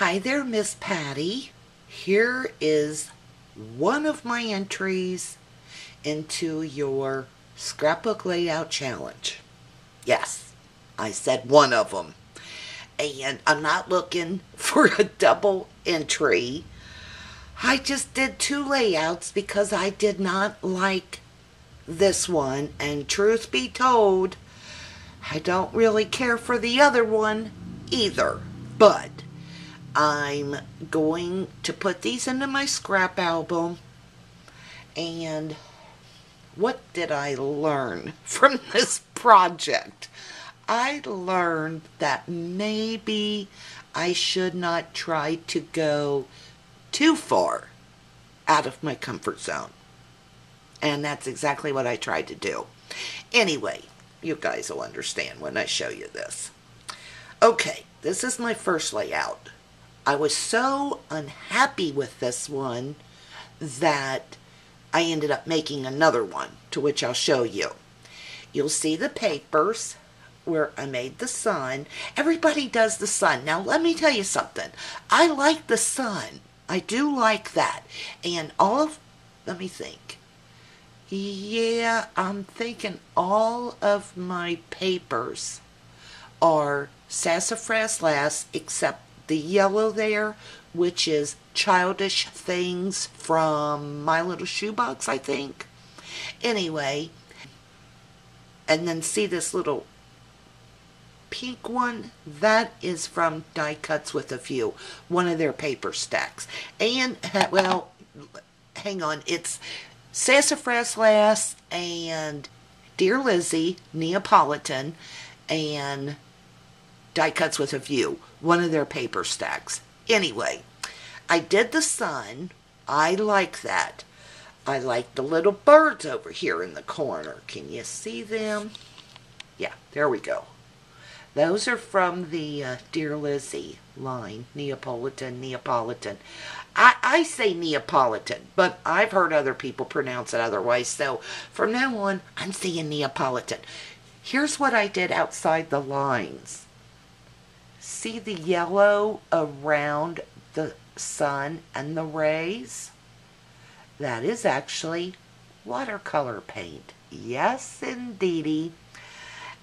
Hi there, Miss Patty. Here is one of my entries into your scrapbook layout challenge. Yes, I said one of them. And I'm not looking for a double entry. I just did two layouts because I did not like this one. And truth be told, I don't really care for the other one either. But I'm going to put these into my scrap album. And what did I learn from this project? I learned that maybe I should not try to go too far out of my comfort zone. And that's exactly what I tried to do. Anyway, you guys will understand when I show you this. Okay, this is my first layout. I was so unhappy with this one that I ended up making another one, to which I'll show you. You'll see the papers where I made the sun. Everybody does the sun. Now, let me tell you something. I like the sun. I do like that. And let me think. Yeah, I'm thinking all of my papers are sassafras lass, except the yellow there, which is Childish Things from My Little Shoebox, I think. Anyway, and then see this little pink one? That is from Die Cuts with a Few, one of their paper stacks. And, well, hang on, it's Sassafras Lass and Dear Lizzie, Neapolitan, and Die Cuts with a View, one of their paper stacks. Anyway, I did the sun. I like that. I like the little birds over here in the corner. Can you see them? Yeah, there we go. Those are from the Dear Lizzie line, Neapolitan. I say Neapolitan, but I've heard other people pronounce it otherwise, so from now on, I'm saying Neapolitan. Here's what I did outside the lines. See the yellow around the sun and the rays? That is actually watercolor paint. Yes, indeedy.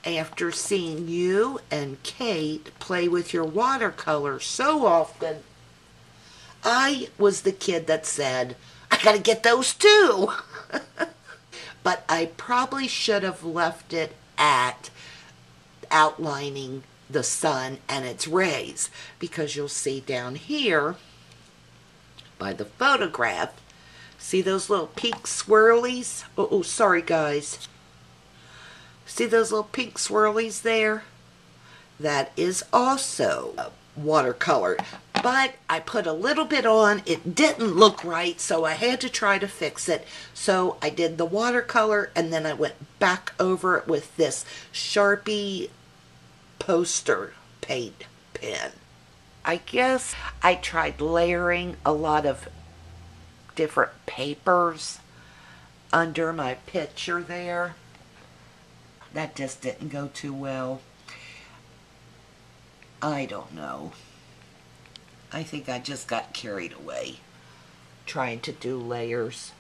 After seeing you and Kate play with your watercolor so often, I was the kid that said, I gotta get those too. But I probably should have left it at outlining the sun and its rays, because you'll see down here by the photograph, see those little pink swirlies? Oh, sorry guys. See those little pink swirlies there? That is also watercolor. But I put a little bit on. It didn't look right, so I had to try to fix it. So I did the watercolor, and then I went back over it with this Sharpie poster paint pen. I guess I tried layering a lot of different papers under my picture there. That just didn't go too well. I don't know. I think I just got carried away trying to do layers.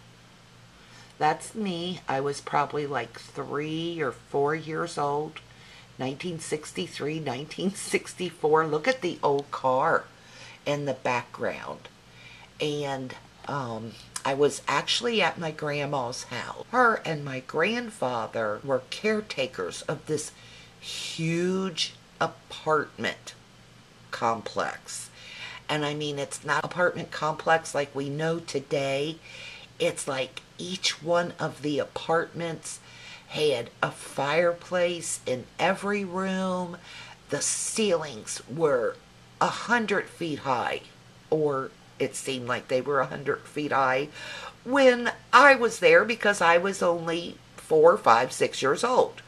That's me. I was probably like 3 or 4 years old. 1963, 1964. Look at the old car in the background. And I was actually at my grandma's house. Her and my grandfather were caretakers of this huge apartment complex. And I mean, it's not apartment complex like we know today. It's like each one of the apartments had a fireplace in every room. The ceilings were 100 feet high, or it seemed like they were 100 feet high when I was there, because I was only 4, 5, 6 years old.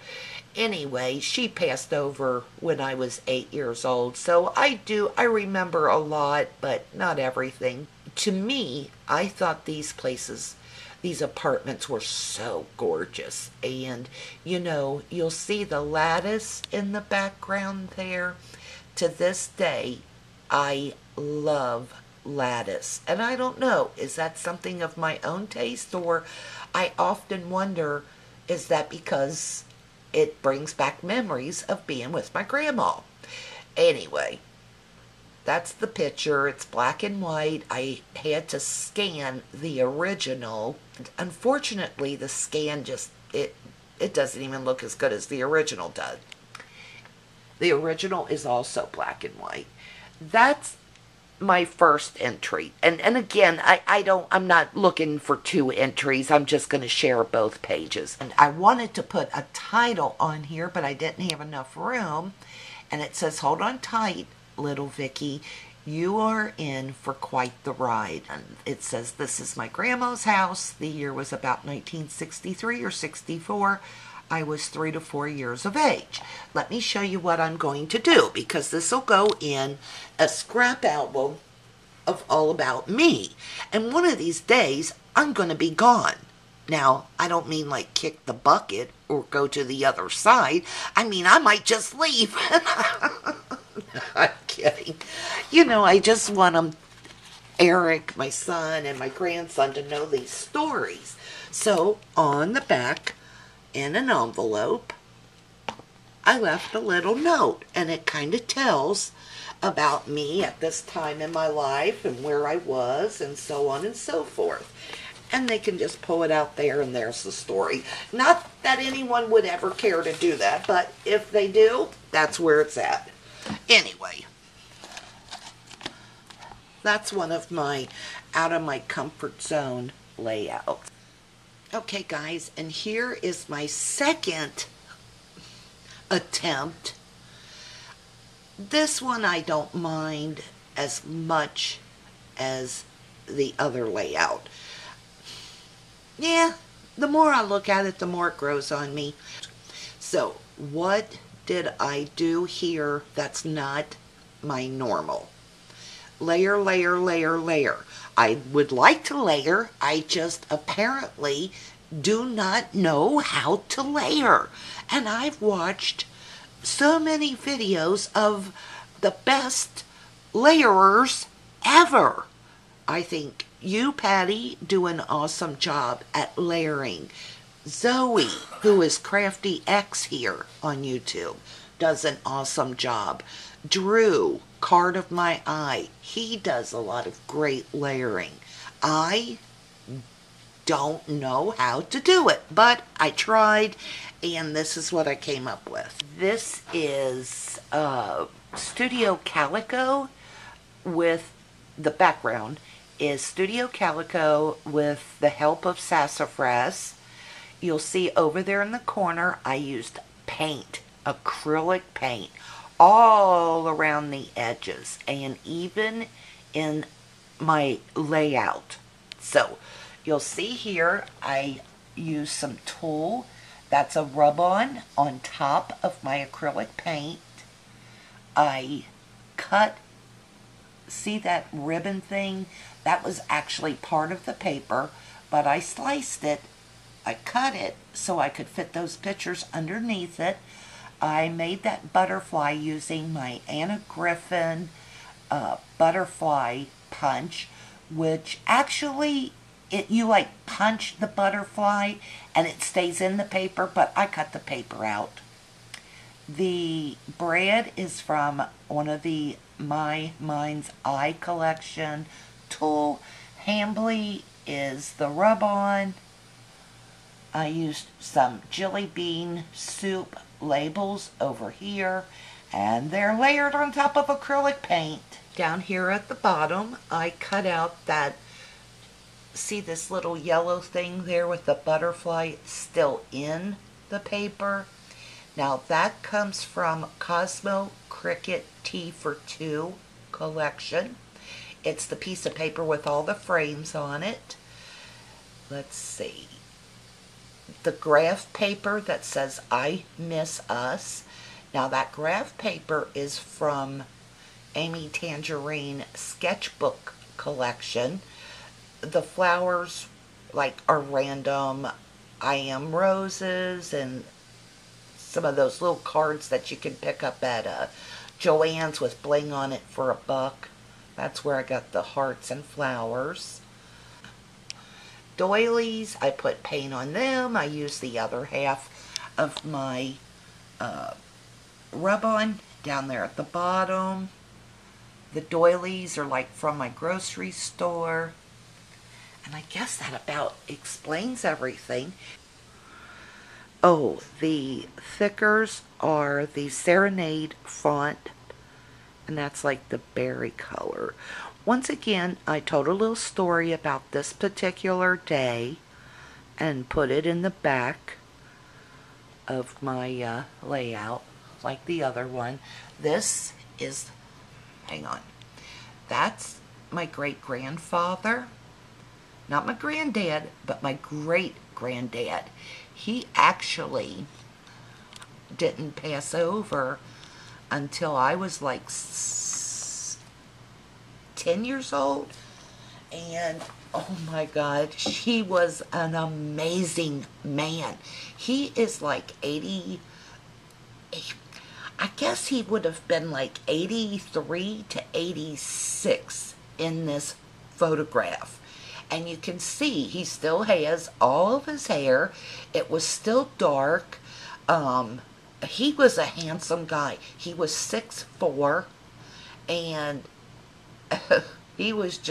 Anyway, she passed over when I was 8 years old, so I remember a lot, but not everything. To me, I thought these apartments were so gorgeous. And, you know, you'll see the lattice in the background there. To this day, I love lattice. And I don't know, is that something of my own taste, or I often wonder, is that because it brings back memories of being with my grandma? Anyway, that's the picture. It's black and white. I had to scan the original. Unfortunately, the scan it doesn't even look as good as the original does. The original is also black and white. That's my first entry. And again, I'm not looking for 2 entries. I'm just going to share both pages. And I wanted to put a title on here, but I didn't have enough room. And it says, "Hold on tight, little Vicky. You are in for quite the ride." And it says, "This is my grandma's house. The year was about 1963 or 64. I was 3 to 4 years of age." Let me show you what I'm going to do, because this will go in a scrap album of all about me. And one of these days, I'm going to be gone. Now, I don't mean like kick the bucket or go to the other side. I mean, I might just leave. I'm kidding. You know, I just want Eric, my son, and my grandson to know these stories. So, on the back, in an envelope, I left a little note, and it kind of tells about me at this time in my life and where I was and so on and so forth. And they can just pull it out there, and there's the story. Not that anyone would ever care to do that, but if they do, that's where it's at. Anyway, that's one of my out of my comfort zone layouts. Okay, guys, and here is my second attempt. This one I don't mind as much as the other layout. Yeah, the more I look at it, the more it grows on me. So, what did I do here that's not my normal? Layer, layer, layer, layer. I would like to layer. I just apparently do not know how to layer. And I've watched so many videos of the best layerers ever. I think you, Patty, do an awesome job at layering. Zoe, who is Crafty X here on YouTube, does an awesome job. Drew, Card of My Eye, he does a lot of great layering. I don't know how to do it, but I tried, and this is what I came up with. This is Studio Calico with the background is Studio Calico with the help of Sassafras. You'll see over there in the corner I used paint, acrylic paint, all around the edges and even in my layout. So you'll see here I use some tulle. That's a rub-on top of my acrylic paint. I cut, see that ribbon thing? That was actually part of the paper, but I sliced it. I cut it so I could fit those pictures underneath it. I made that butterfly using my Anna Griffin butterfly punch, which actually you like punch the butterfly and it stays in the paper, but I cut the paper out. The bread is from one of the My Mind's Eye collection. Tulle Hambly is the rub-on. I used some jelly bean soup labels over here, and they're layered on top of acrylic paint. Down here at the bottom, I cut out that, see this little yellow thing there with the butterfly still in the paper? Now that comes from Cosmo Cricket Tea for Two collection. It's the piece of paper with all the frames on it. Let's see. The graph paper that says I Miss Us. Now that graph paper is from Amy Tangerine Sketchbook collection. The flowers are random. I Am Roses and some of those little cards that you can pick up at Joann's with bling on it for $1. That's where I got the hearts and flowers. Doilies, I put paint on them. I use the other half of my rub-on down there at the bottom. The doilies are like from my grocery store. And I guess that about explains everything. Oh, the thickers are the Serenade font, and that's like the berry color. Once again, I told a little story about this particular day and put it in the back of my layout, like the other one. This is, hang on, that's my great-grandfather. Not my granddad, but my great-granddad. He actually didn't pass over until I was like 10 years old. And oh my God, he was an amazing man. He is like 80, I guess he would have been like 83 to 86 in this photograph. And you can see he still has all of his hair. It was still dark. He was a handsome guy. He was 6'4", and he was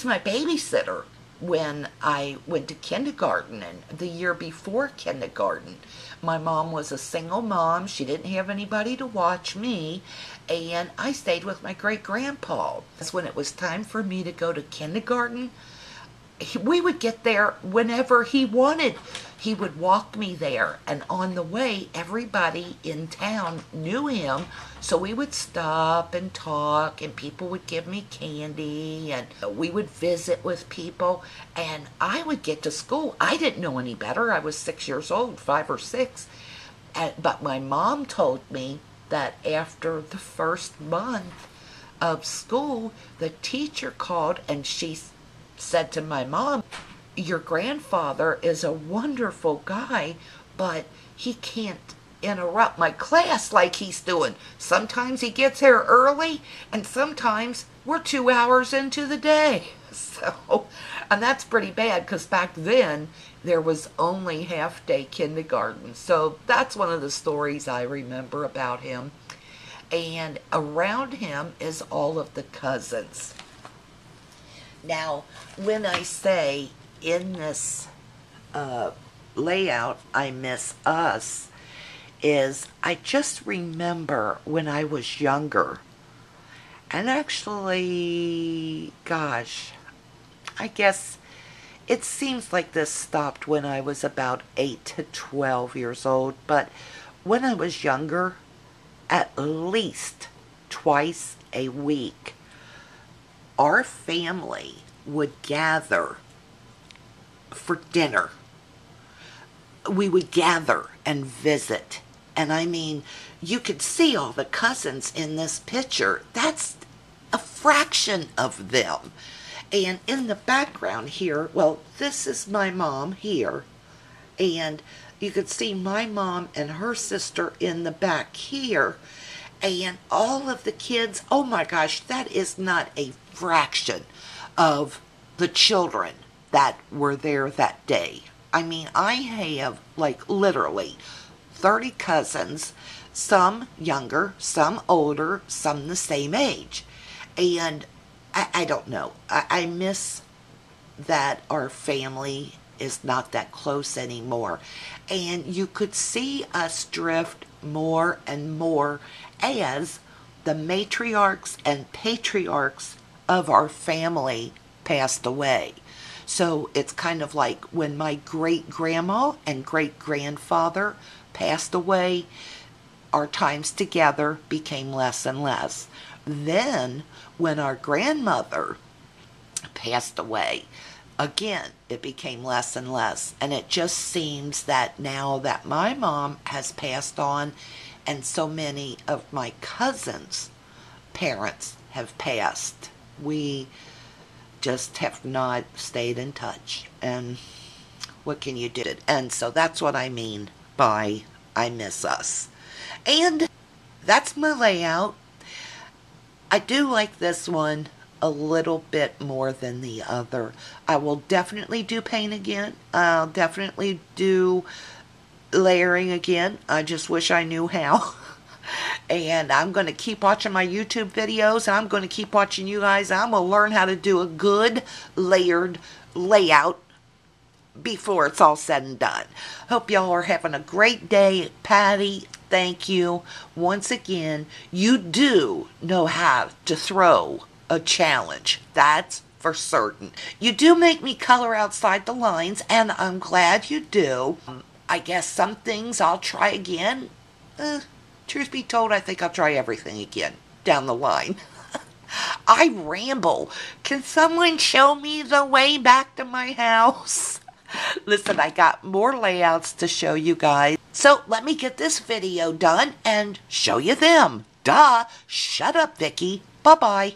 my babysitter when I went to kindergarten and the year before kindergarten. My mom was a single mom. She didn't have anybody to watch me, and I stayed with my great-grandpa. When it was time for me to go to kindergarten, we would get there whenever he wanted. He would walk me there, and on the way, everybody in town knew him, so we would stop and talk, and people would give me candy, and we would visit with people, and I would get to school. I didn't know any better. I was 6 years old, 5 or 6, but my mom told me that after the first month of school, the teacher called, and she said to my mom, "Your grandfather is a wonderful guy, but he can't interrupt my class like he's doing. Sometimes he gets here early, and sometimes we're 2 hours into the day." So, and that's pretty bad, because back then there was only half-day kindergarten. So that's one of the stories I remember about him. And around him is all of the cousins. Now, when I say in this layout, I miss us, is I just remember when I was younger, and actually, gosh, I guess it seems like this stopped when I was about 8 to 12 years old, but when I was younger, at least twice a week, our family would gather for dinner. We would gather and visit. And I mean, you could see all the cousins in this picture. That's a fraction of them. And in the background here, well, this is my mom here. And you could see my mom and her sister in the back here. And all of the kids, oh my gosh, that is not a fraction of the children that were there that day. I mean, I have like literally 30 cousins, some younger, some older, some the same age. And I don't know. I miss that our family is not that close anymore. And you could see us drift more and more as the matriarchs and patriarchs of our family passed away. So it's kind of like when my great-grandma and great-grandfather passed away, our times together became less and less. Then, when our grandmother passed away, again, it became less and less. And it just seems that now that my mom has passed on, and so many of my cousins' parents have passed, we just have not stayed in touch. And what can you do? And so that's what I mean by I miss us. And that's my layout. I do like this one a little bit more than the other. I will definitely do paint again. I'll definitely do layering again. I just wish I knew how. And I'm going to keep watching my YouTube videos. I'm going to keep watching you guys. I'm going to learn how to do a good layered layout before it's all said and done. Hope y'all are having a great day. Patty, thank you. Once again, you do know how to throw a challenge. That's for certain. You do make me color outside the lines, and I'm glad you do. I guess some things I'll try again. Truth be told, I think I'll try everything again down the line. I ramble. Can someone show me the way back to my house? Listen, I got more layouts to show you guys. So let me get this video done and show you them. Duh. Shut up, Vicky. Bye-bye.